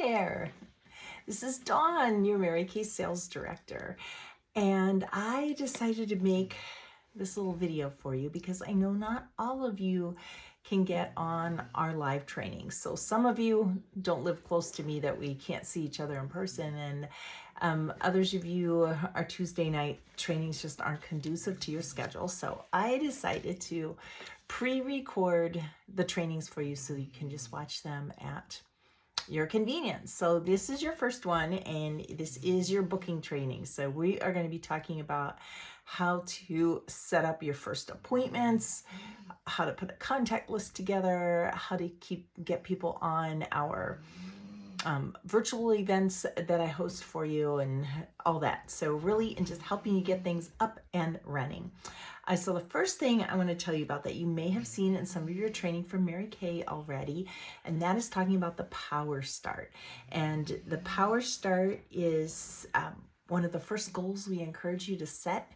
there. This is Dawn, your Mary Kay Sales Director. And I decided to make this little video for you because I know not all of you can get on our live trainings. So some of you don't live close to me that we can't see each other in person, and others of you, our Tuesday night trainings just aren't conducive to your schedule. So I decided to pre-record the trainings for you so you can just watch them at your convenience. So this is your first one, and this is your booking training. So we are going to be talking about how to set up your first appointments, how to put a contact list together, how to get people on our virtual events that I host for you, and all that. So really, and just helping you get things up and running. So the first thing I want to tell you about that you may have seen in some of your training from Mary Kay already, and that is talking about the Power Start. And the Power Start is one of the first goals we encourage you to set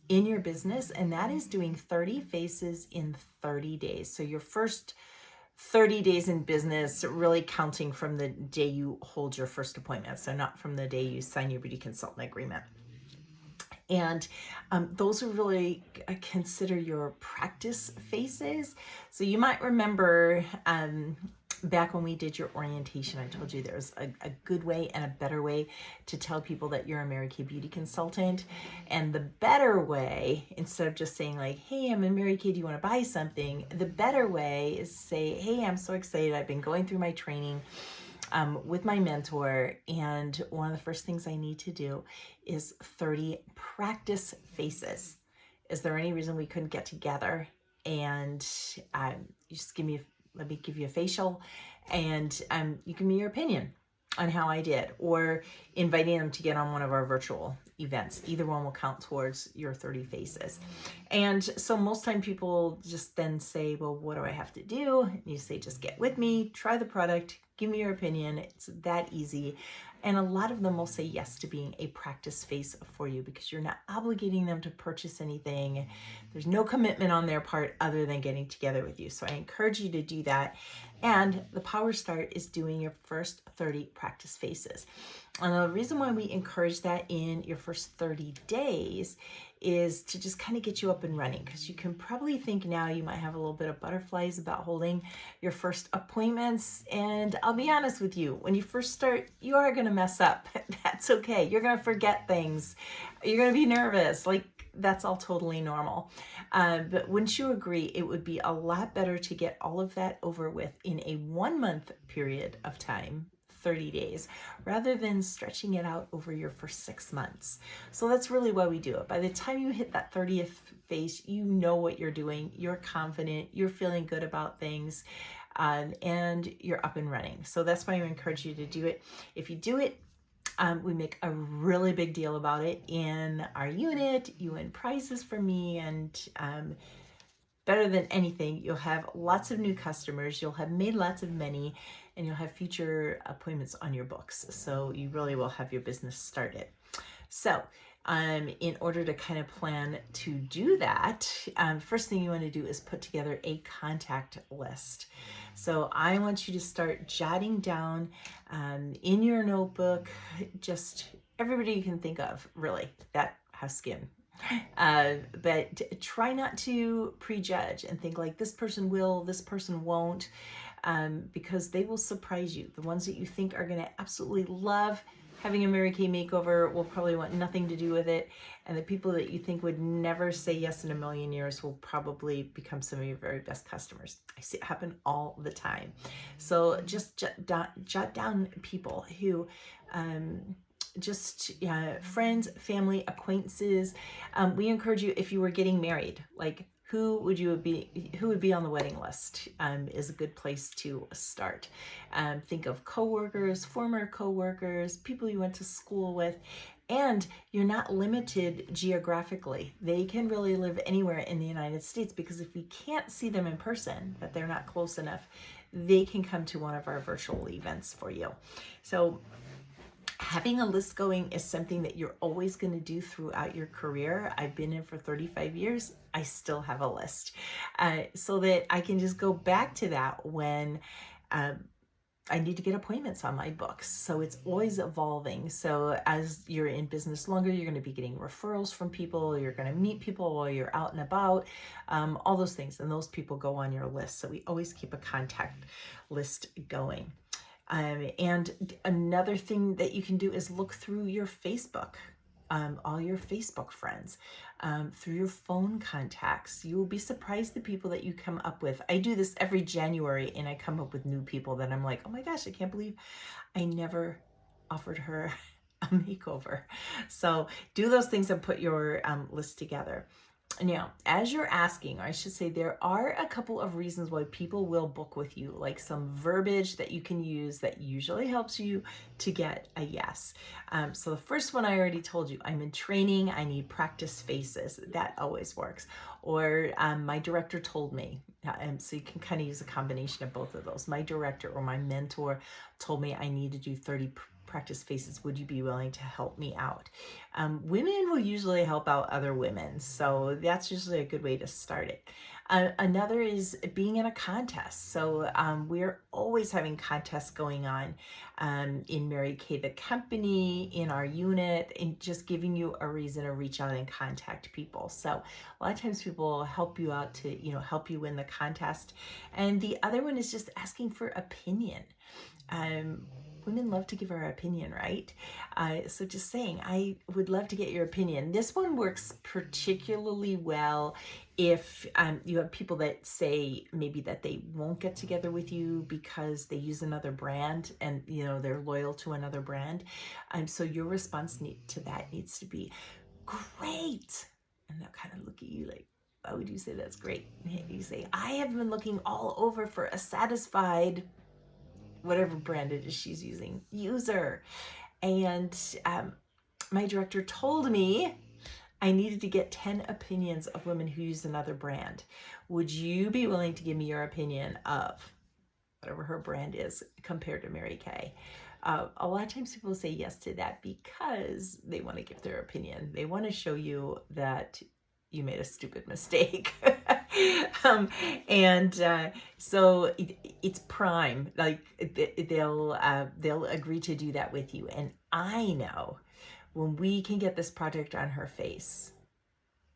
in your business, and that is doing 30 faces in 30 days. So your first 30 days in business, really counting from the day you hold your first appointment, so not from the day you sign your beauty consultant agreement. And those are really consider your practice phases. So you might remember back when we did your orientation, I told you there's a good way and a better way to tell people that you're a Mary Kay beauty consultant. And the better way, instead of just saying like, hey, I'm in Mary Kay, do you want to buy something? The better way is say, hey, I'm so excited. I've been going through my training with my mentor, and one of the first things I need to do is 30 practice faces. Is there any reason we couldn't get together and you just let me give you a facial, and you give me your opinion on how I did, or inviting them to get on one of our virtual events. Either one will count towards your 30 faces. And so most time people just then say, well, what do I have to do? And you say, just get with me, try the product, give me your opinion. It's that easy. And a lot of them will say yes to being a practice face for you because you're not obligating them to purchase anything. There's no commitment on their part other than getting together with you. So I encourage you to do that. And the Power Start is doing your first 30 practice faces. And the reason why we encourage that in your first 30 days is to just kind of get you up and running, because you can probably think now you might have a little bit of butterflies about holding your first appointments. And I'll be honest with you, when you first start, you are going to mess up. That's okay. You're going to forget things. You're going to be nervous. Like, that's all totally normal. But wouldn't you agree it would be a lot better to get all of that over with in a 1 month period of time, 30 days, rather than stretching it out over your first 6 months. So that's really why we do it. By the time you hit that 30th phase, you know what you're doing, you're confident, you're feeling good about things, and you're up and running. So that's why I encourage you to do it. If you do it, we make a really big deal about it in our unit. You win prizes from me, and better than anything, you'll have lots of new customers, you'll have made lots of money, and you'll have future appointments on your books. So you really will have your business started. So in order to kind of plan to do that, first thing you want to do is put together a contact list. So I want you to start jotting down in your notebook just everybody you can think of, really, that has skin. But try not to prejudge and think like this person will, this person won't, because they will surprise you. The ones that you think are going to absolutely love having a Mary Kay makeover will probably want nothing to do with it. And the people that you think would never say yes in a million years will probably become some of your very best customers. I see it happen all the time. So just jot down people who, friends, family, acquaintances. We encourage you, if you were getting married, like who would be on the wedding list is a good place to start. Think of coworkers, former coworkers, people you went to school with, and you're not limited geographically. They can really live anywhere in the United States, because if we can't see them in person, that they're not close enough, they can come to one of our virtual events for you. So having a list going is something that you're always going to do throughout your career. I've been in for 35 years. I still have a list so that I can just go back to that when I need to get appointments on my books. So it's always evolving. So as you're in business longer, you're going to be getting referrals from people. You're going to meet people while you're out and about, all those things. And those people go on your list. So we always keep a contact list going. And another thing that you can do is look through your Facebook. All your Facebook friends, through your phone contacts. You will be surprised the people that you come up with. I do this every January and I come up with new people that I'm like, oh my gosh, I can't believe I never offered her a makeover. So do those things and put your list together. Now, as you're asking, or I should say, there are a couple of reasons why people will book with you, like some verbiage that you can use that usually helps you to get a yes. So the first one I already told you, I'm in training, I need practice faces. That always works. Or my director told me, so you can kind of use a combination of both of those. My director or my mentor told me I need to do 30 practice faces. Would you be willing to help me out? Women will usually help out other women. So that's usually a good way to start it. Another is being in a contest. So we're always having contests going on in Mary Kay, the company, in our unit, and just giving you a reason to reach out and contact people. So a lot of times people help you out to, help you win the contest. And the other one is just asking for opinion. Women love to give our opinion, right? So just saying, I would love to get your opinion. This one works particularly well if you have people that say maybe that they won't get together with you because they use another brand and, they're loyal to another brand. So your response to that needs to be, great. And they'll kind of look at you like, why would you say that's great? You say, I have been looking all over for a satisfied whatever brand it is she's using, user. And my director told me I needed to get 10 opinions of women who use another brand. Would you be willing to give me your opinion of whatever her brand is compared to Mary Kay? A lot of times people say yes to that because they want to give their opinion. They want to show you that you made a stupid mistake. So it's prime. Like they'll agree to do that with you. And I know when we can get this project on her face,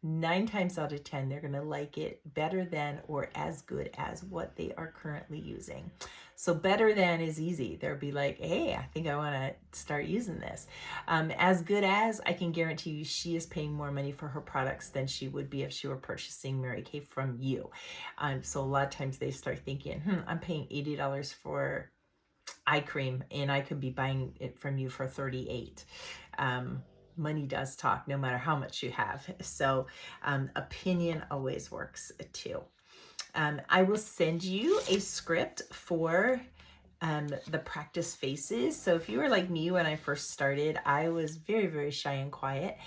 9 times out of 10, they're going to like it better than or as good as what they are currently using. So better than is easy. They'll be like, hey, I think I want to start using this. As good as, I can guarantee you she is paying more money for her products than she would be if she were purchasing Mary Kay from you. So a lot of times they start thinking, I'm paying $80 for eye cream and I could be buying it from you for $38. Money does talk no matter how much you have. So opinion always works too. I will send you a script for the practice faces. So if you were like me when I first started, I was very, very shy and quiet.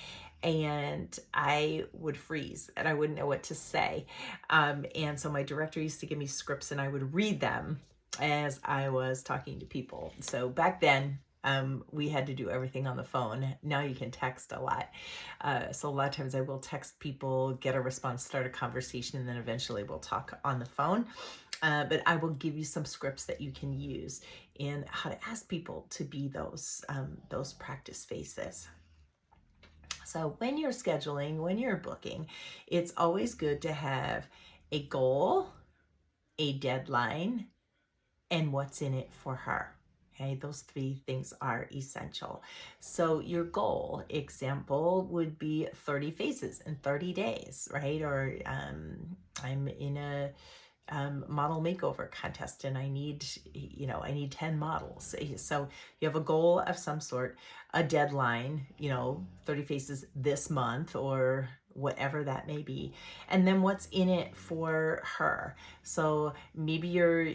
And I would freeze and I wouldn't know what to say. And so my director used to give me scripts and I would read them as I was talking to people. So back then, we had to do everything on the phone. Now you can text a lot. So a lot of times I will text people, get a response, start a conversation, and then eventually we'll talk on the phone. But I will give you some scripts that you can use in how to ask people to be those practice faces. So when you're scheduling, when you're booking, it's always good to have a goal, a deadline, and what's in it for her. Okay, those 3 things are essential. So your goal, example, would be 30 faces in 30 days, right? Or I'm in a model makeover contest and I need 10 models. So you have a goal of some sort, a deadline, 30 faces this month or whatever that may be. And then what's in it for her. So maybe you're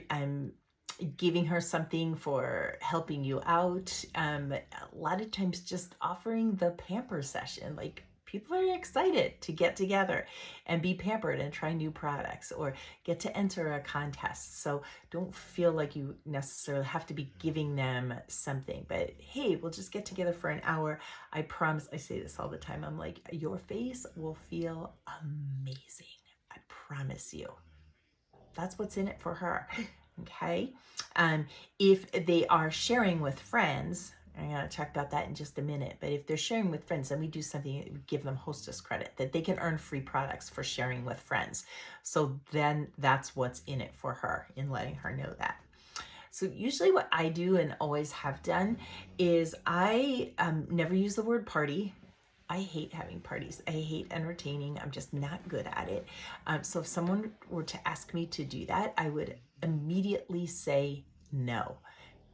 giving her something for helping you out. A lot of times just offering the pamper session, like people are excited to get together and be pampered and try new products or get to enter a contest. So don't feel like you necessarily have to be giving them something, but hey, we'll just get together for an hour. I promise, I say this all the time. I'm like, your face will feel amazing. I promise you. That's what's in it for her. Okay. If they are sharing with friends, I'm going to talk about that in just a minute, but if they're sharing with friends, then we do something, give them hostess credit that they can earn free products for sharing with friends. So then that's what's in it for her, in letting her know that. So usually what I do and always have done is I never use the word party. I hate having parties. I hate entertaining. I'm just not good at it. So if someone were to ask me to do that, I would immediately say no.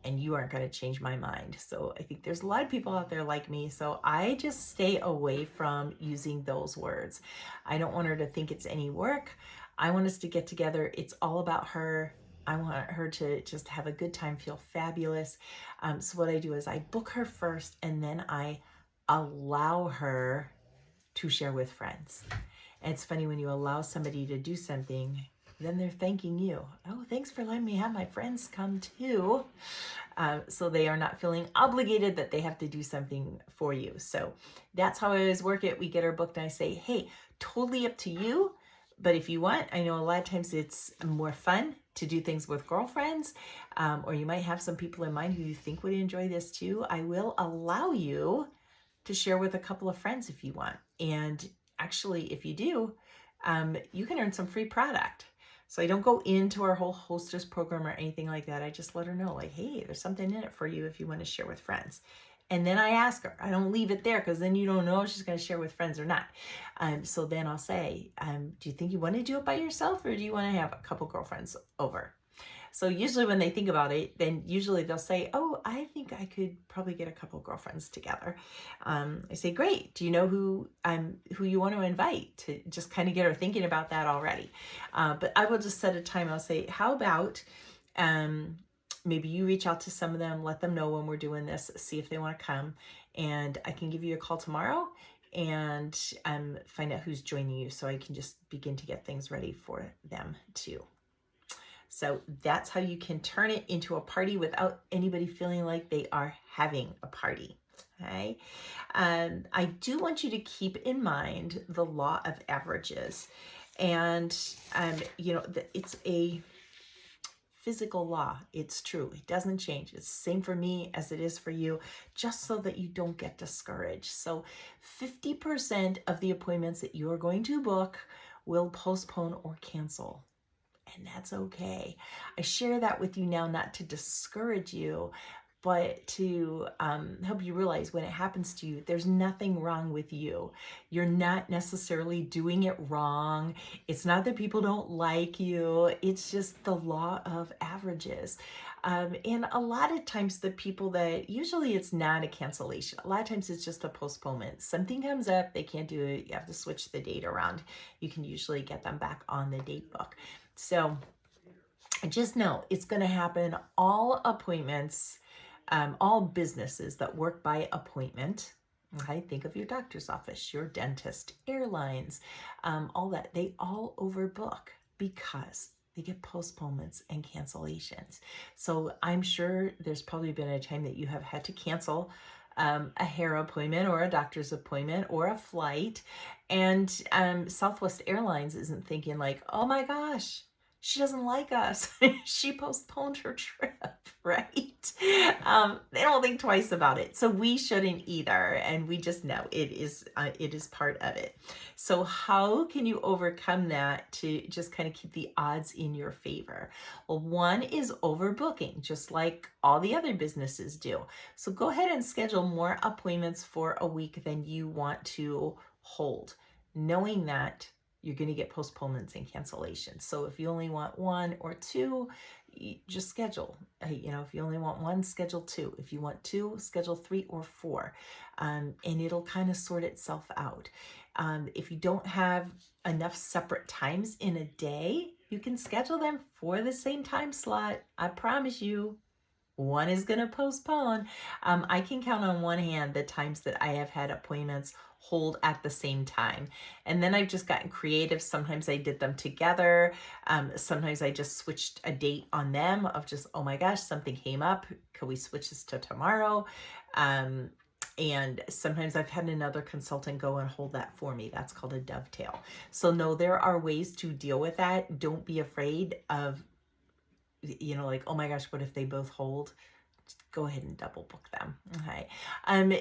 And you aren't going to change my mind. So I think there's a lot of people out there like me. So I just stay away from using those words. I don't want her to think it's any work. I want us to get together. It's all about her. I want her to just have a good time, feel fabulous. So what I do is I book her first, and then I allow her to share with friends. And it's funny when you allow somebody to do something, then they're thanking you. Oh, thanks for letting me have my friends come too. So they are not feeling obligated that they have to do something for you. So that's how I always work it. We get our booked and I say, hey, totally up to you. But if you want, I know a lot of times it's more fun to do things with girlfriends, or you might have some people in mind who you think would enjoy this too. I will allow you to share with a couple of friends if you want. And actually, if you do, you can earn some free product. So I don't go into our whole hostess program or anything like that. I just let her know, like, hey, there's something in it for you if you want to share with friends. And then I ask her. I don't leave it there because then you don't know if she's going to share with friends or not. So then I'll say, do you think you want to do it by yourself, or do you want to have a couple girlfriends over? So usually when they think about it, then usually they'll say, oh, I think I could probably get a couple of girlfriends together. I say, great. Do you know who you want to invite, to just kind of get her thinking about that already? But I will just set a time. I'll say, how about maybe you reach out to some of them, let them know when we're doing this, see if they want to come. And I can give you a call tomorrow and find out who's joining you, so I can just begin to get things ready for them too. So that's how you can turn it into a party without anybody feeling like they are having a party. Okay. I do want you to keep in mind the law of averages. And, it's a physical law. It's true. It doesn't change. It's the same for me as it is for you, just so that you don't get discouraged. So 50% of the appointments that you are going to book will postpone or cancel. And that's okay. I share that with you now, not to discourage you, but to help you realize when it happens to you, there's nothing wrong with you. You're not necessarily doing it wrong. It's not that people don't like you. It's just the law of averages. And a lot of times the people that, usually it's not a cancellation. A lot of times it's just a postponement. Something comes up, they can't do it. You have to switch the date around. You can usually get them back on the date book. So just know it's going to happen. All appointments, all businesses that work by appointment, okay, think of your doctor's office, your dentist, airlines, all that, they all overbook because they get postponements and cancellations. So I'm sure there's probably been a time that you have had to cancel a hair appointment or a doctor's appointment or a flight. And Southwest Airlines isn't thinking like, oh my gosh, she doesn't like us. She postponed her trip, right? They don't think twice about it. So we shouldn't either. And we just know it is part of it. So how can you overcome that to just kind of keep the odds in your favor? Well, one is overbooking, just like all the other businesses do. So go ahead and schedule more appointments for a week than you want to hold, knowing that you're going to get postponements and cancellations. So if you only want one or two, just schedule. If you only want one, schedule two. If you want two, schedule 3 or 4. And it'll kind of sort itself out. If you don't have enough separate times in a day, you can schedule them for the same time slot. I promise you, one is going to postpone. I can count on one hand the times that I have had appointments hold at the same time. And then I've just gotten creative. Sometimes I did them together. Sometimes I just switched a date on them of just, oh my gosh, something came up. Could we switch this to tomorrow? And sometimes I've had another consultant go and hold that for me. That's called a dovetail. So no, there are ways to deal with that. Don't be afraid of you know, like, oh my gosh, what if they both hold? Go ahead and double book them. Okay.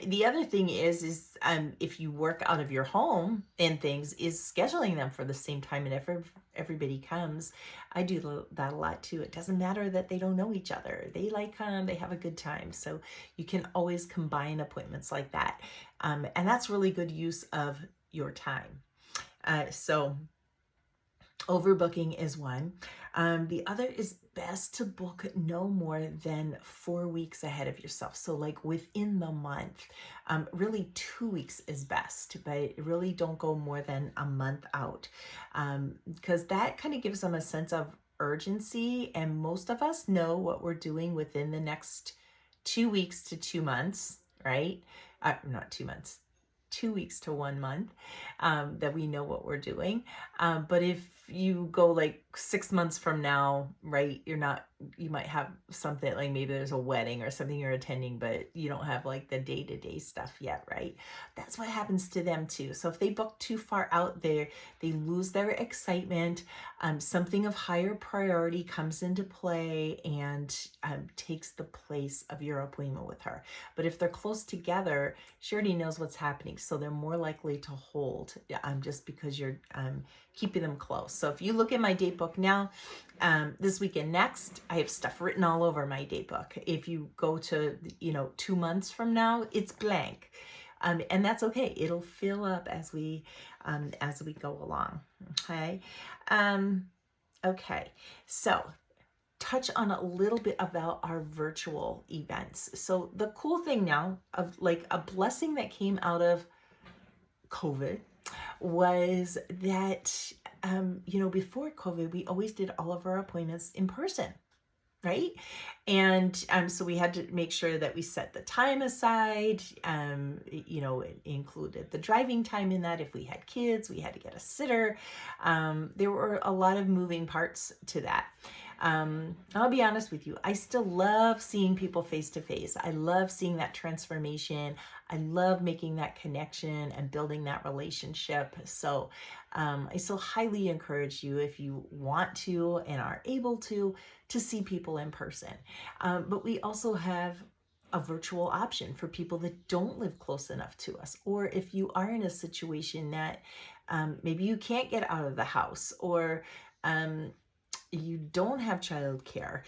The other thing is if you work out of your home and things, is scheduling them for the same time. And if everybody comes, I do that a lot too. It doesn't matter that they don't know each other. They like come, they have a good time. So you can always combine appointments like that. And that's really good use of your time. So overbooking is one. The other is best to book no more than 4 weeks ahead of yourself. So like within the month, really 2 weeks is best, but really don't go more than a month out, because that kind of gives them a sense of urgency. And most of us know what we're doing within the next 2 weeks to 2 months, right? Not 2 months. 2 weeks to 1 month, that we know what we're doing. But if you go like 6 months from now, right, you might have something like maybe there's a wedding or something you're attending, but you don't have like the day-to-day stuff yet, right? That's what happens to them too. So if they book too far out there, they lose their excitement. Something of higher priority comes into play and takes the place of your appointment with her. But if they're close together, she already knows what's happening. So they're more likely to hold, just because you're keeping them close. So if you look at my date book now, this weekend next, I have stuff written all over my date book. If you go to, 2 months from now, it's blank. And that's okay. It'll fill up as we go along. Okay. Okay. So touch on a little bit about our virtual events. So the cool thing now, of like a blessing that came out of COVID, was that, before COVID, we always did all of our appointments in person, right? And so we had to make sure that we set the time aside. It included the driving time in that. If we had kids, we had to get a sitter. There were a lot of moving parts to that. I'll be honest with you, I still love seeing people face to face. I love seeing that transformation. I love making that connection and building that relationship. So I still highly encourage you, if you want to and are able to see people in person. But we also have a virtual option for people that don't live close enough to us, or if you are in a situation that maybe you can't get out of the house, or you don't have childcare,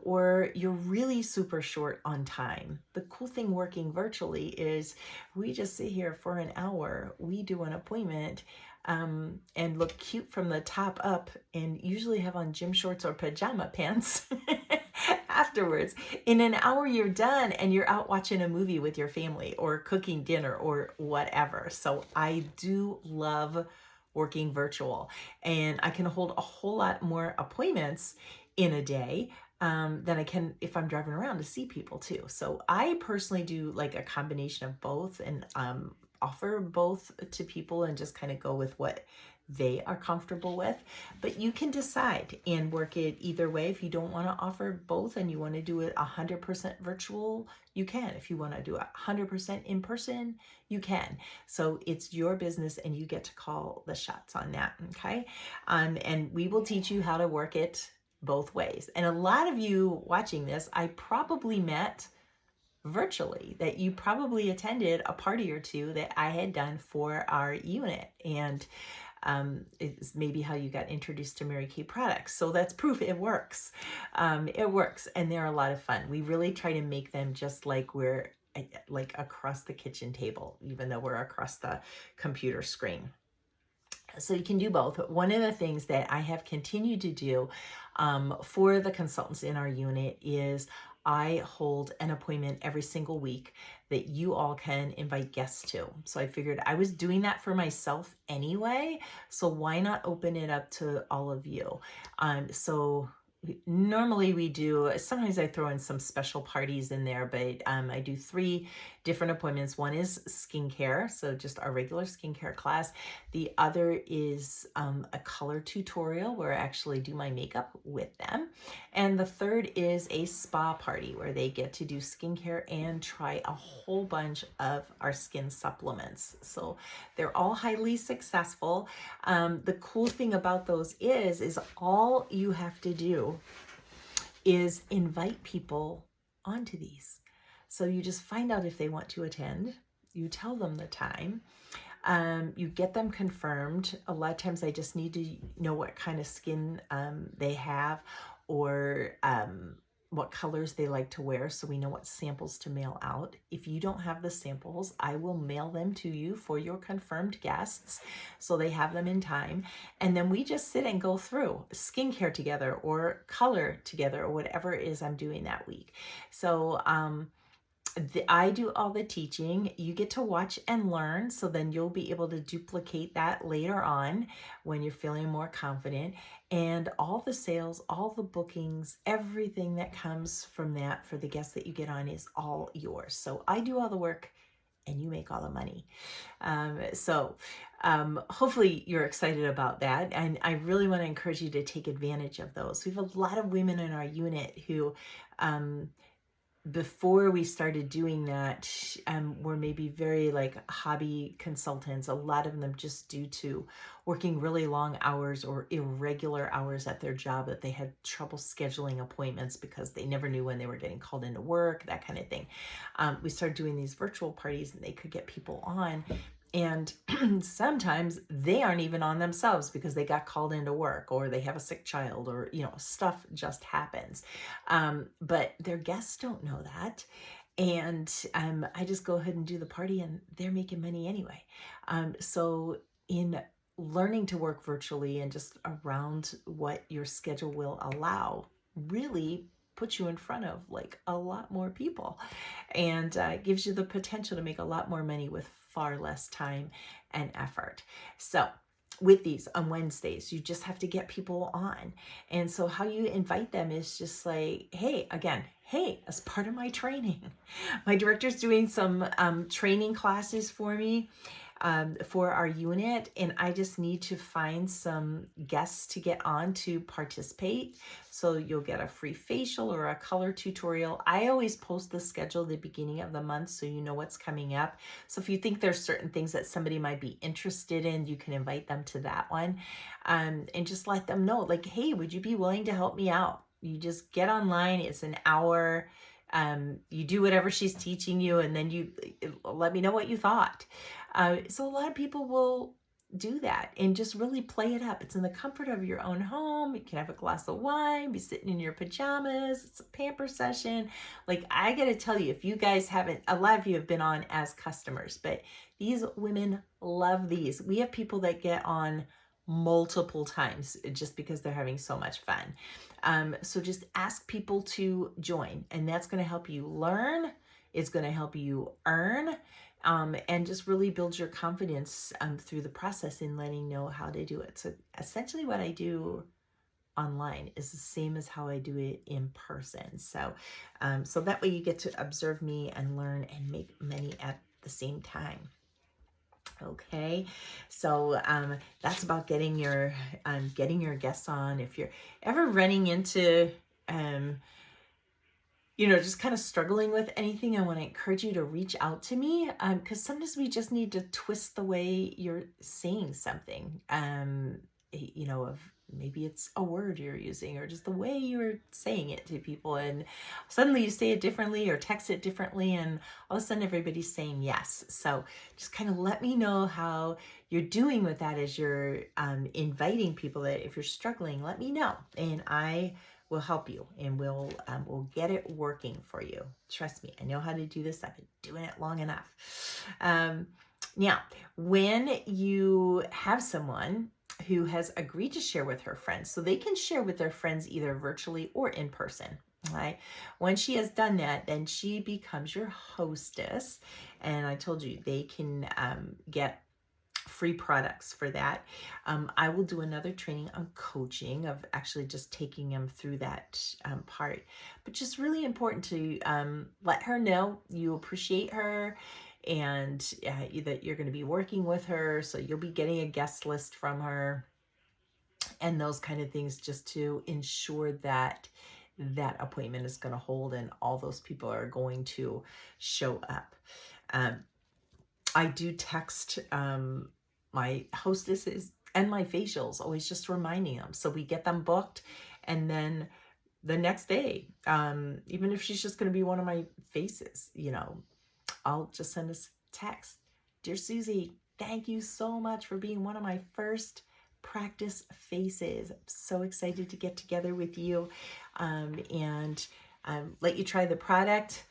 or you're really super short on time. The cool thing working virtually is we just sit here for an hour, we do an appointment, and look cute from the top up, and usually have on gym shorts or pajama pants afterwards. In an hour, you're done and you're out watching a movie with your family or cooking dinner or whatever. So I do love working virtual, and I can hold a whole lot more appointments in a day than I can if I'm driving around to see people too. So I personally do like a combination of both, and offer both to people, and just kind of go with what they are comfortable with. But you can decide and work it either way. If you don't want to offer both and you want to do it 100% virtual, you can. If you want to do it 100% in person, you can. So it's your business, and you get to call the shots on that. Okay. And we will teach you how to work it both ways. And a lot of you watching this, I probably met virtually, that you probably attended a party or two that I had done for our unit. And it's maybe how you got introduced to Mary Kay products. So that's proof it works. It works, and they're a lot of fun. We really try to make them just like we're like across the kitchen table, even though we're across the computer screen. So you can do both. One of the things that I have continued to do for the consultants in our unit is I hold an appointment every single week that you all can invite guests to. So I figured I was doing that for myself anyway, so why not open it up to all of you? So normally we do, sometimes I throw in some special parties in there, but I do 3 different appointments. One is skincare, so just our regular skincare class. The other is a color tutorial where I actually do my makeup with them. And the third is a spa party where they get to do skincare and try a whole bunch of our skin supplements. So they're all highly successful. The cool thing about those is all you have to do is invite people onto these. So you just find out if they want to attend. You tell them the time. You get them confirmed. A lot of times I just need to know what kind of skin they have, or what colors they like to wear, so we know what samples to mail out. If you don't have the samples, I will mail them to you for your confirmed guests, so they have them in time. And then we just sit and go through skincare together, or color together, or whatever it is I'm doing that week. So I do all the teaching. You get to watch and learn, so then you'll be able to duplicate that later on when you're feeling more confident. And all the sales, all the bookings, everything that comes from that for the guests that you get on is all yours. So I do all the work and you make all the money. Hopefully you're excited about that. And I really want to encourage you to take advantage of those. We have a lot of women in our unit who, before we started doing that, were maybe very like hobby consultants, a lot of them just due to working really long hours or irregular hours at their job, that they had trouble scheduling appointments because they never knew when they were getting called into work, that kind of thing. We started doing these virtual parties, and they could get people on. And sometimes they aren't even on themselves because they got called into work, or they have a sick child, or, stuff just happens. But their guests don't know that. And I just go ahead and do the party, and they're making money anyway. So in learning to work virtually and just around what your schedule will allow, really puts you in front of like a lot more people, and gives you the potential to make a lot more money with far less time and effort. So with these on Wednesdays, you just have to get people on. And so how you invite them is just like, hey, as part of my training, my director's doing some training classes for me, for our unit, and I just need to find some guests to get on to participate. So you'll get a free facial or a color tutorial. I always post the schedule at the beginning of the month, so you know what's coming up. So if you think there's certain things that somebody might be interested in, you can invite them to that one, and just let them know, like, hey, would you be willing to help me out? You just get online. It's an hour. You do whatever she's teaching you, and then you let me know what you thought. So a lot of people will do that and just really play it up. It's in the comfort of your own home. You can have a glass of wine, be sitting in your pajamas. It's a pamper session. Like, I got to tell you, if you guys haven't, a lot of you have been on as customers, but these women love these. We have people that get on multiple times just because they're having so much fun. So just ask people to join, and that's going to help you learn. It's going to help you earn, and just really build your confidence through the process in letting know how to do it. So essentially what I do online is the same as how I do it in person. So that way you get to observe me and learn and make money at the same time. Okay, so that's about getting your guests on. If you're ever running into just kind of struggling with anything, I want to encourage you to reach out to me, because sometimes we just need to twist the way you're saying something. Of maybe it's a word you're using, or just the way you're saying it to people, and suddenly you say it differently or text it differently, and all of a sudden everybody's saying yes. So just kind of let me know how you're doing with that as you're inviting people. That if you're struggling, let me know, and I will help you, and we'll get it working for you. Trust me, I know how to do this. I've been doing it long enough. Now, when you have someone who has agreed to share with her friends, so they can share with their friends either virtually or in person. Right? When she has done that, then she becomes your hostess, and I told you they can get free products for that. I will do another training on coaching, of actually just taking them through that part. But just really important to let her know you appreciate her, and that you're going to be working with her. So you'll be getting a guest list from her and those kind of things, just to ensure that that appointment is going to hold and all those people are going to show up. I do text my hostesses and my facials, always just reminding them. So we get them booked, and then the next day. Even if she's just going to be one of my faces, I'll just send a text. Dear Susie, thank you so much for being one of my first practice faces. I'm so excited to get together with you and let you try the product.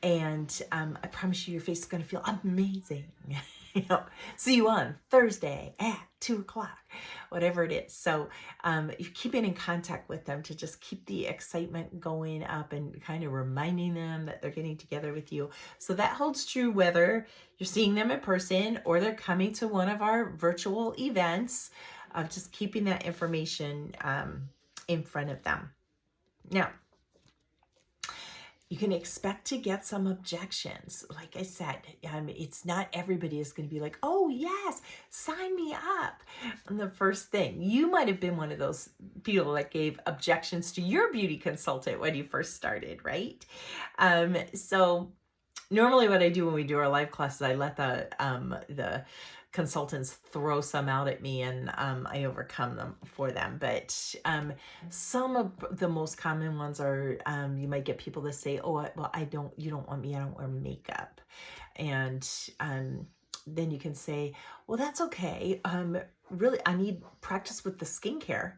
And I promise you, your face is going to feel amazing. See you on Thursday at 2:00, whatever it is. So you're keeping in contact with them to just keep the excitement going up and kind of reminding them that they're getting together with you. So that holds true whether you're seeing them in person or they're coming to one of our virtual events, of just keeping that information in front of them. Now, you can expect to get some objections. Like I said, it's not everybody is going to be like, oh yes, sign me up. And the first thing, you might have been one of those people that gave objections to your beauty consultant when you first started, right? So normally what I do when we do our live classes, I let the consultants throw some out at me and I overcome them for them. But some of the most common ones are you might get people to say, oh, well, you don't want me, I don't wear makeup. And then you can say, well, that's okay. Really, I need practice with the skincare.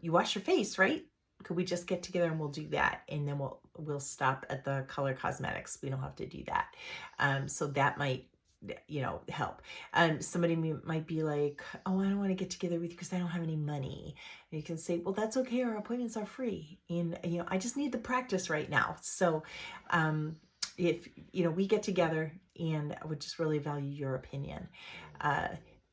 You wash your face, right? Could we just get together and we'll do that? And then we'll stop at the color cosmetics. We don't have to do that. So that might help. Somebody might be like, oh, I don't want to get together with you because I don't have any money. And you can say, well, that's okay. Our appointments are free. And, I just need the practice right now. So, if, we get together, and I would just really value your opinion.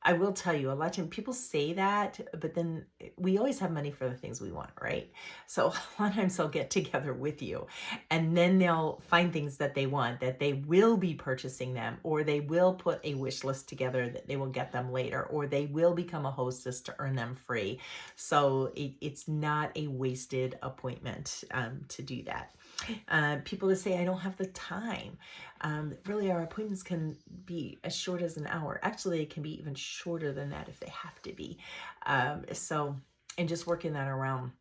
I will tell you, a lot of times people say that, but then we always have money for the things we want, right? So a lot of times they'll get together with you and then they'll find things that they want, that they will be purchasing them, or they will put a wish list together that they will get them later, or they will become a hostess to earn them free. So it's not a wasted appointment to do that. People that say, I don't have the time. Really, our appointments can be as short as an hour. Actually, it can be even shorter than that if they have to be. And just working that around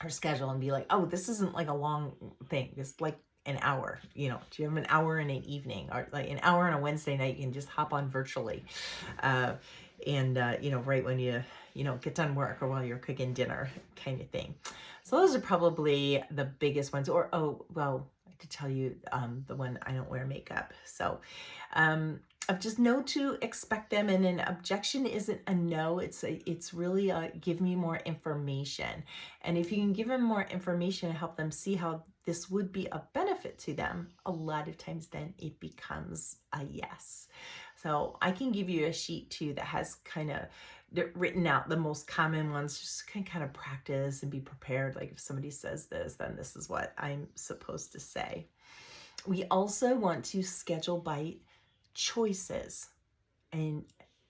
our schedule and be like, oh, this isn't like a long thing. It's like an hour, do you have an hour in an evening, or like an hour on a Wednesday night, you can just hop on virtually. Right when you get done work or while you're cooking dinner kind of thing. So those are probably the biggest ones. Or, I could tell you the one, I don't wear makeup. So just know to expect them. And an objection isn't a no. It's really a give me more information. And if you can give them more information and help them see how this would be a benefit to them, a lot of times then it becomes a yes. So I can give you a sheet too that has kind of written out the most common ones, just kind of practice and be prepared. Like if somebody says this, then this is what I'm supposed to say. We also want to schedule by choices. And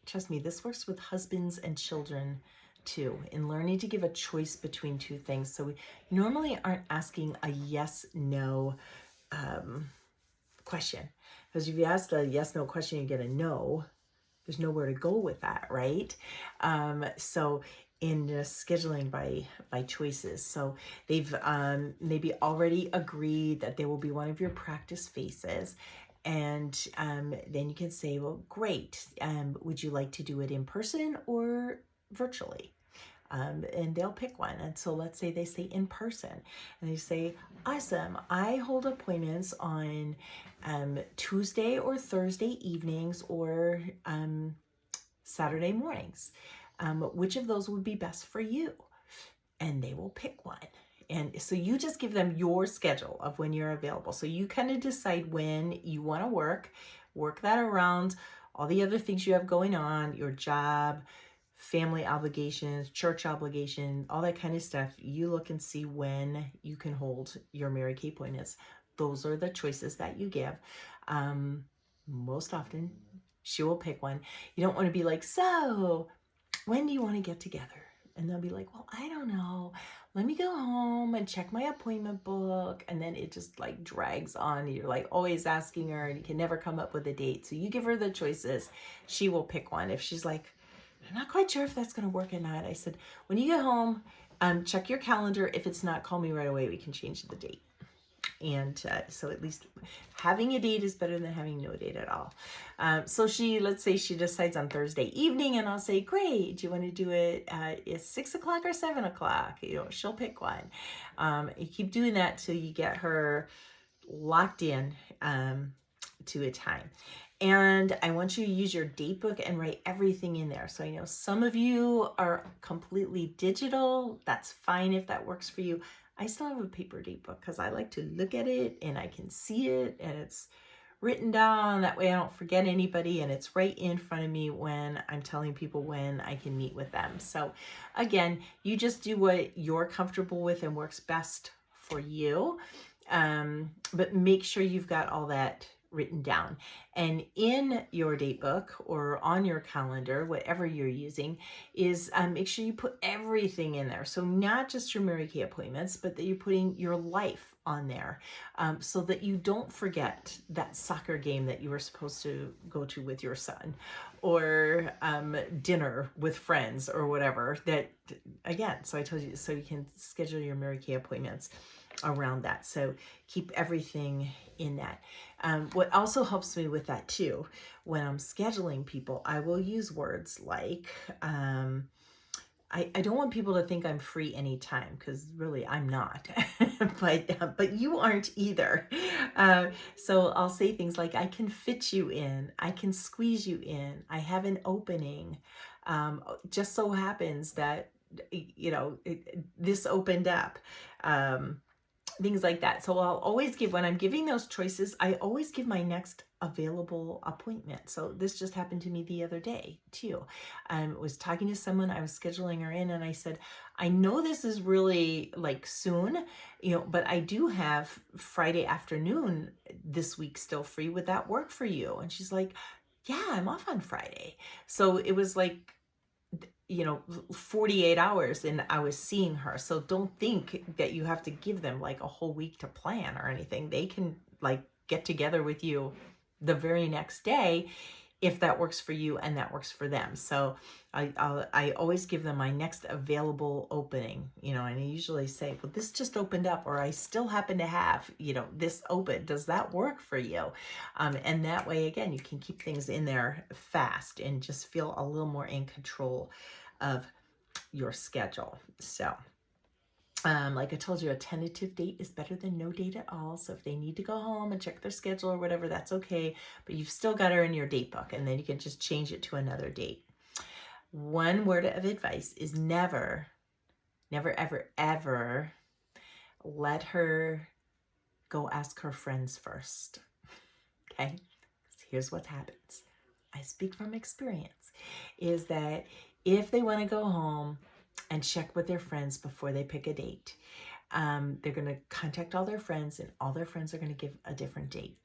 trust me, this works with husbands and children too, in learning to give a choice between two things. So we normally aren't asking a yes, no question. Because if you ask a yes, no question, you get a no. There's nowhere to go with that, right? So in scheduling by choices. So they've maybe already agreed that they will be one of your practice faces. And then you can say, well, great. Would you like to do it in person or virtually? And they'll pick one. And so let's say they say in person, and they say, awesome, I hold appointments on Tuesday or Thursday evenings or Saturday mornings. Which of those would be best for you? And they will pick one. And so you just give them your schedule of when you're available. So you kind of decide when you want to work that around all the other things you have going on, your job, family obligations, church obligations, all that kind of stuff. You look and see when you can hold your Mary Kay appointments. Those are the choices that you give. Most often, she will pick one. You don't want to be like, so when do you want to get together? And they'll be like, well, I don't know. Let me go home and check my appointment book. And then it just like drags on. You're like always asking her and you can never come up with a date. So you give her the choices. She will pick one. If she's like, I'm not quite sure if that's going to work or not, I said, when you get home, check your calendar. If it's not, call me right away. We can change the date. And so at least having a date is better than having no date at all. So let's say she decides on Thursday evening, and I'll say, great, do you want to do it at 6 o'clock or 7 o'clock? She'll pick one. You keep doing that till you get her locked in to a time. And I want you to use your date book and write everything in there. So I know some of you are completely digital. That's fine if that works for you. I still have a paper date book because I like to look at it and I can see it and it's written down. That way I don't forget anybody and it's right in front of me when I'm telling people when I can meet with them. So again, you just do what you're comfortable with and works best for you. But make sure you've got all that written down. And in your date book or on your calendar, whatever you're using, is make sure you put everything in there. So not just your Mary Kay appointments, but that you're putting your life on there, so that you don't forget that soccer game that you were supposed to go to with your son, or dinner with friends or whatever. That, again, so I told you, so you can schedule your Mary Kay appointments around that. So keep everything in that. What also helps me with that too, when I'm scheduling people, I will use words like, I don't want people to think I'm free anytime, because really I'm not, but you aren't either. So I'll say things like, I can fit you in, I can squeeze you in, I have an opening. Just so happens that, this opened up. Things like that. So I'll always give, when I'm giving those choices, I always give my next available appointment. So this just happened to me the other day too. I was talking to someone, I was scheduling her in, and I said, I know this is really like soon, but I do have Friday afternoon this week still free. Would that work for you? And she's like, yeah, I'm off on Friday. So it was like, 48 hours and I was seeing her. So don't think that you have to give them like a whole week to plan or anything. They can like get together with you the very next day if that works for you and that works for them. So I always give them my next available opening, and I usually say, well, this just opened up, or I still happen to have, this open. Does that work for you? And that way, again, you can keep things in there fast and just feel a little more in control of your schedule. So like I told you, a tentative date is better than no date at all. So if they need to go home and check their schedule or whatever, that's okay. But you've still got her in your date book, and then you can just change it to another date. One word of advice is never, never, ever, ever let her go ask her friends first. Okay? Here's what happens. I speak from experience, is that if they want to go home and check with their friends before they pick a date, they're going to contact all their friends, and all their friends are going to give a different date.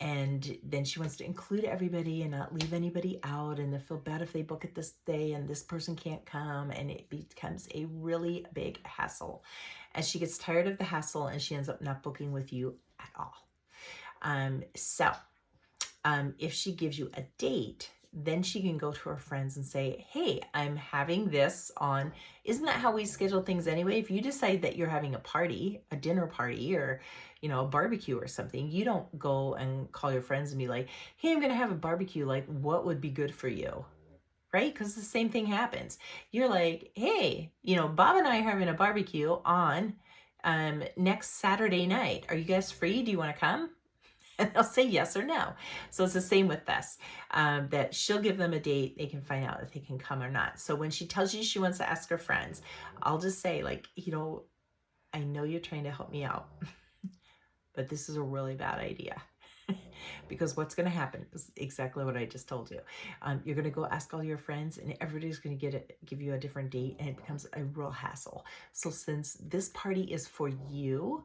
And then she wants to include everybody and not leave anybody out, and they feel bad if they book it this day and this person can't come, and it becomes a really big hassle. And she gets tired of the hassle, and she ends up not booking with you at all. If she gives you a date, then she can go to her friends and say, hey, I'm having this on. Isn't that how we schedule things anyway? If you decide that you're having a party, a dinner party, or, a barbecue or something, you don't go and call your friends and be like, hey, I'm going to have a barbecue. Like, what would be good for you? Right? Because the same thing happens. You're like, hey, Bob and I are having a barbecue on next Saturday night. Are you guys free? Do you want to come? And they'll say yes or no. So it's the same with this, that she'll give them a date. They can find out if they can come or not. So when she tells you she wants to ask her friends, I'll just say, like, I know you're trying to help me out, but this is a really bad idea. Because what's going to happen is exactly what I just told you. You're going to go ask all your friends, and everybody's going to give you a different date, and it becomes a real hassle. So since this party is for you,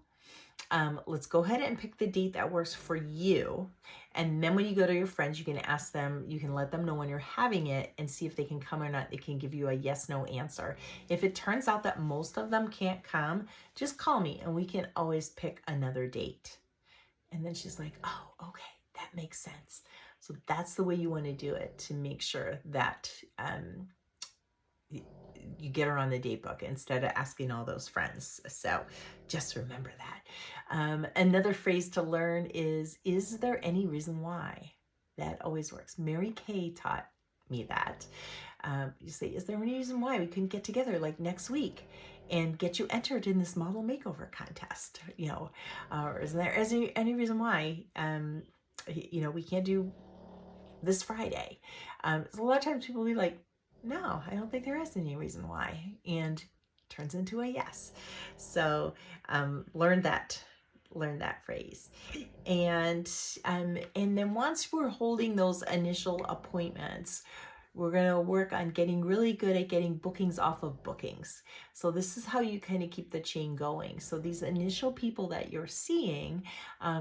let's go ahead and pick the date that works for you. And then when you go to your friends, you can ask them, you can let them know when you're having it and see if they can come or not. They can give you a yes, no answer. If it turns out that most of them can't come, just call me and we can always pick another date. And then she's like, oh, okay, that makes sense. So that's the way you want to do it, to make sure that you get her on the date book instead of asking all those friends. So just remember that. Another phrase to learn is there any reason why? That always works. Mary Kay taught me that. You say, is there any reason why we couldn't get together like next week and get you entered in this model makeover contest? Or isn't there any reason why, we can't do this Friday? So a lot of times people will be like, no, I don't think there is any reason why. And turns into a yes. So learn that phrase. And then once we're holding those initial appointments, we're going to work on getting really good at getting bookings off of bookings. So this is how you kind of keep the chain going. So these initial people that you're seeing,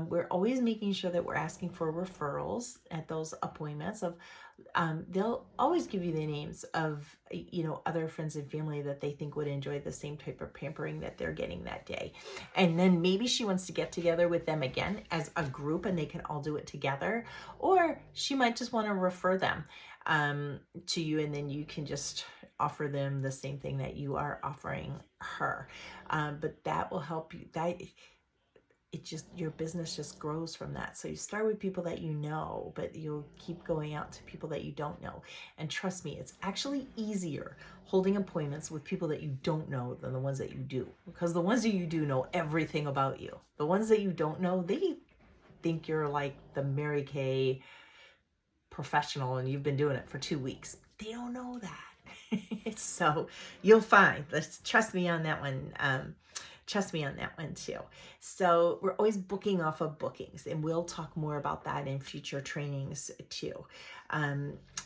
we're always making sure that we're asking for referrals at those appointments of, they'll always give you the names of, other friends and family that they think would enjoy the same type of pampering that they're getting that day. And then maybe she wants to get together with them again as a group and they can all do it together. Or she might just want to refer them to you, and then you can just offer them the same thing that you are offering her. But that will help you. Your business just grows from that. So you start with people that you know, but you'll keep going out to people that you don't know. And trust me, it's actually easier holding appointments with people that you don't know than the ones that you do. Because the ones that you do know everything about you. The ones that you don't know, they think you're like the Mary Kay professional and you've been doing it for 2 weeks. They don't know that. So you'll find, trust me on that one. Trust me on that one too. So we're always booking off of bookings, and we'll talk more about that in future trainings too.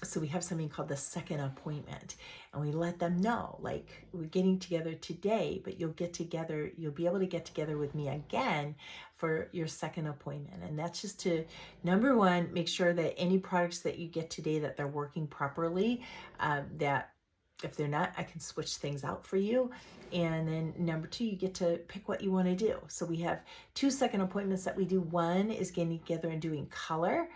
So we have something called the second appointment, and we let them know, like, we're getting together today, but you'll be able to get together with me again for your second appointment. And that's just to, number one, make sure that any products that you get today, that they're working properly, that if they're not, I can switch things out for you. And then number two, you get to pick what you want to do. So we have 2 second appointments that we do. One is getting together and doing color.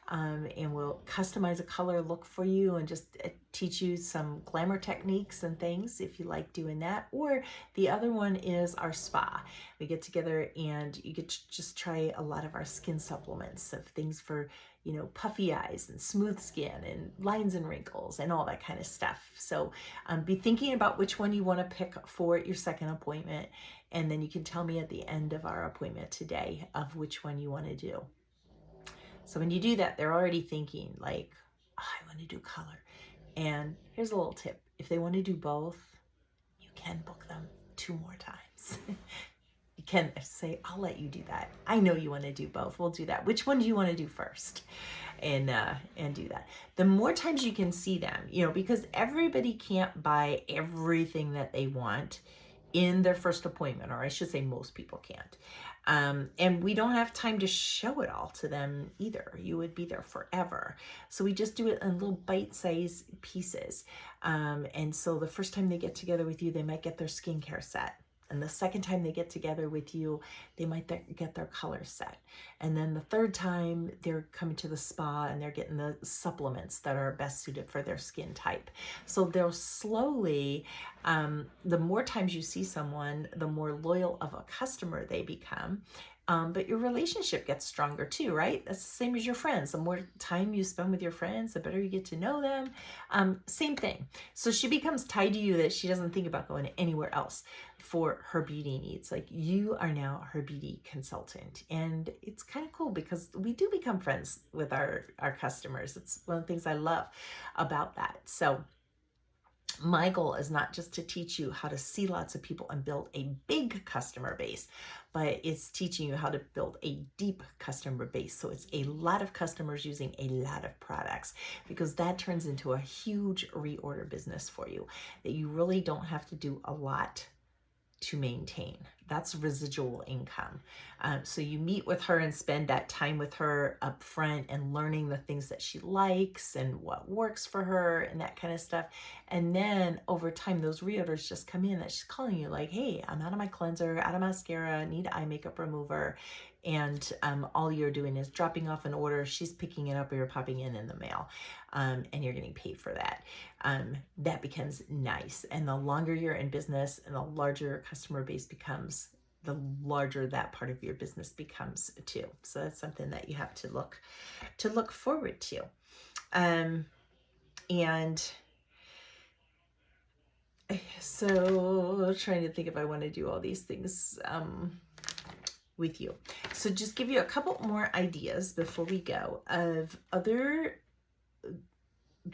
And we'll customize a color look for you and just teach you some glamour techniques and things if you like doing that. Or the other one is our spa. We get together and you get to just try a lot of our skin supplements of things for, puffy eyes and smooth skin and lines and wrinkles and all that kind of stuff. So be thinking about which one you want to pick for your second appointment. And then you can tell me at the end of our appointment today of which one you want to do. So when you do that, they're already thinking like, oh, I want to do color. And here's a little tip. If they want to do both, you can book them 2 more times. You can say, I'll let you do that. I know you want to do both. We'll do that. Which one do you want to do first? And do that. The more times you can see them, because everybody can't buy everything that they want in their first appointment, or I should say most people can't. And we don't have time to show it all to them either. You would be there forever. So we just do it in little bite-sized pieces. And so the first time they get together with you, they might get their skincare set. And the second time they get together with you, they might get their color set. And then the third time they're coming to the spa and they're getting the supplements that are best suited for their skin type. So they'll slowly, the more times you see someone, the more loyal of a customer they become. But your relationship gets stronger too, right? That's the same as your friends. The more time you spend with your friends, the better you get to know them. Same thing. So she becomes tied to you that she doesn't think about going anywhere else for her beauty needs. Like, you are now her beauty consultant. And it's kind of cool because we do become friends with our customers. It's one of the things I love about that. So my goal is not just to teach you how to see lots of people and build a big customer base, but it's teaching you how to build a deep customer base. So it's a lot of customers using a lot of products, because that turns into a huge reorder business for you that you really don't have to do a lot to maintain. That's residual income. So you meet with her and spend that time with her up front and learning the things that she likes and what works for her and that kind of stuff. And then over time, those reorders just come in that she's calling you like, hey, I'm out of my cleanser, out of mascara, need eye makeup remover. and all you're doing is dropping off an order, she's picking it up, or you're popping in the mail, and you're getting paid for that. That becomes nice. And the longer you're in business and the larger your customer base becomes, the larger that part of your business becomes too. So that's something that you have to look forward to. And so trying to think if I want to do all these things with you. So just give you a couple more ideas before we go of other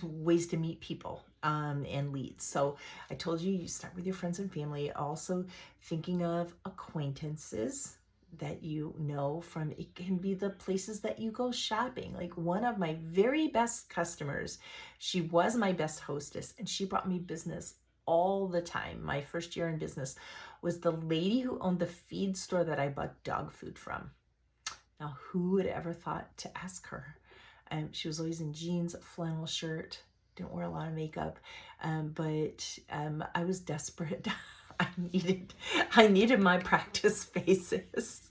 ways to meet people and leads. So I told you, you start with your friends and family. Also thinking of acquaintances that you know from, it can be the places that you go shopping. Like one of my very best customers, she was my best hostess and she brought me business all the time. My first year in business was the lady who owned the feed store that I bought dog food from. Now, who would ever thought to ask her? She was always in jeans, a flannel shirt, didn't wear a lot of makeup, but I was desperate. I needed my practice spaces.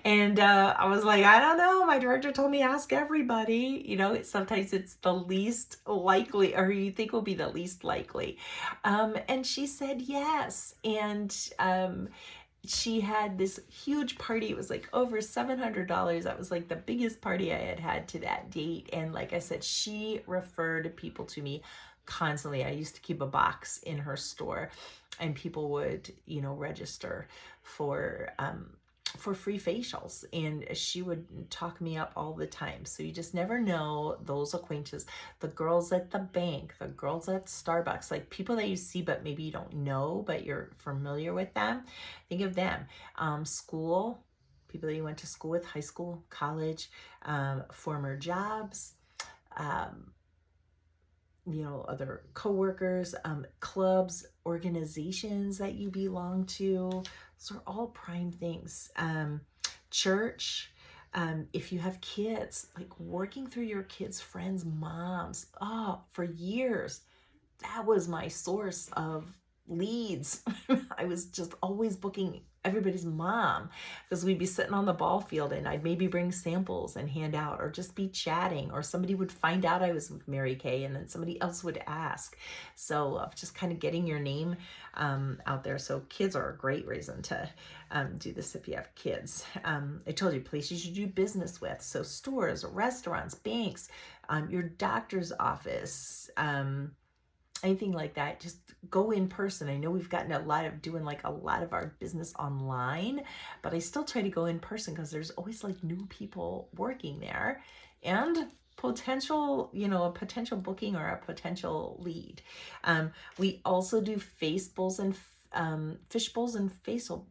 And I was like, I don't know. My director told me ask everybody. You know, sometimes it's the least likely, or you think will be the least likely. And she said yes. And she had this huge party. It was like over $700. That was like the biggest party I had had to that date. And like I said, she referred people to me constantly. I used to keep a box in her store, and people would, you know, register for free facials, and she would talk me up all the time. So you just never know those acquaintances, the girls at the bank, the girls at Starbucks, like people that you see but maybe you don't know, but you're familiar with them. Think of them. School, people that you went to school with, high school, college, former jobs, you know, other coworkers, clubs, organizations that you belong to. Those are all prime things. Church, if you have kids, like working through your kids' friends' moms. Oh, for years, that was my source of leads. I was just always booking everybody's mom, because we'd be sitting on the ball field and I'd maybe bring samples and hand out, or just be chatting, or somebody would find out I was with Mary Kay and then somebody else would ask. So just kind of getting your name out there. So kids are a great reason to do this if you have kids. I told you places you do business with. So stores, restaurants, banks, your doctor's office, anything like that, just go in person. I know we've gotten doing a lot of our business online, but I still try to go in person because there's always like new people working there and potential, you know, a potential booking or a potential lead. We also do face bowls and fish bowls and facial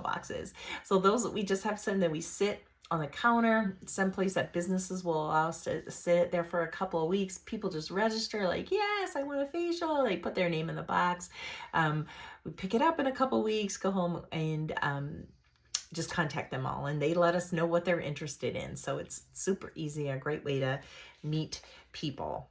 boxes. So those we just have some that we sit on the counter. Some place that businesses will allow us to sit there for a couple of weeks. People just register like, yes, I want a facial. They put their name in the box. We pick it up in a couple of weeks, go home and just contact them all, and they let us know what they're interested in. So it's super easy, a great way to meet people.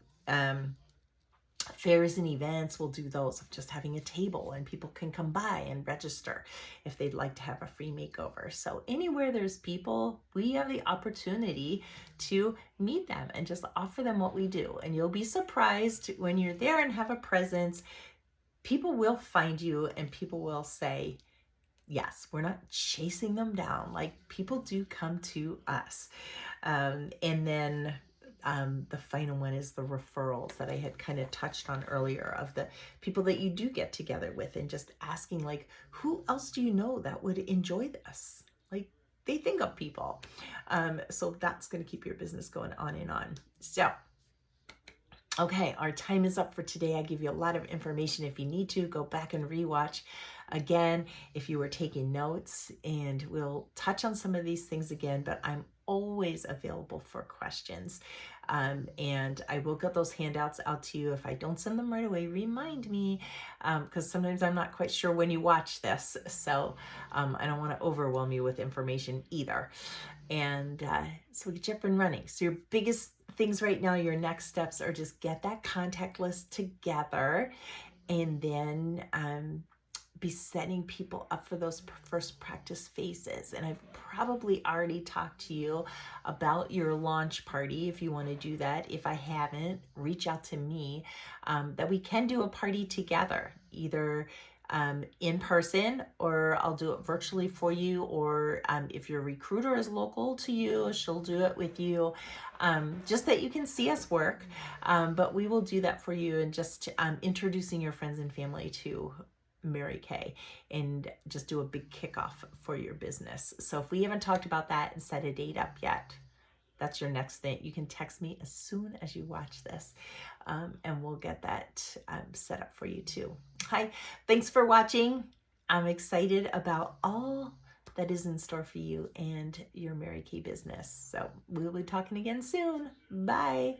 Fairs and events, we'll do those of just having a table and people can come by and register if they'd like to have a free makeover. So anywhere there's people, we have the opportunity to meet them and just offer them what we do. And you'll be surprised when you're there and have a presence, people will find you and people will say, yes, we're not chasing them down. Like people do come to us. And then the final one is the referrals that I had kind of touched on earlier, of the people that you do get together with, and just asking like, who else do you know that would enjoy this? Like they think of people. So that's going to keep your business going on and on. So, okay, our time is up for today. I give you a lot of information. If you need to, go back and rewatch again if you were taking notes, and we'll touch on some of these things again, but I'm always available for questions. And I will get those handouts out to you. If I don't send them right away, remind me, because sometimes I'm not quite sure when you watch this. So I don't want to overwhelm you with information either. And so we get you up and running. So your biggest things right now, your next steps are just get that contact list together, and then be setting people up for those first practice phases. And I've probably already talked to you about your launch party if you want to do that. If I haven't, reach out to me, that we can do a party together, either in person, or I'll do it virtually for you, or if your recruiter is local to you, she'll do it with you, just that you can see us work. But we will do that for you, and just introducing your friends and family to Mary Kay, and just do a big kickoff for your business. So if we haven't talked about that and set a date up yet, that's your next thing. You can text me as soon as you watch this, and we'll get that set up for you too. Hi, thanks for watching. I'm excited about all that is in store for you and your Mary Kay business. So we'll be talking again soon. Bye.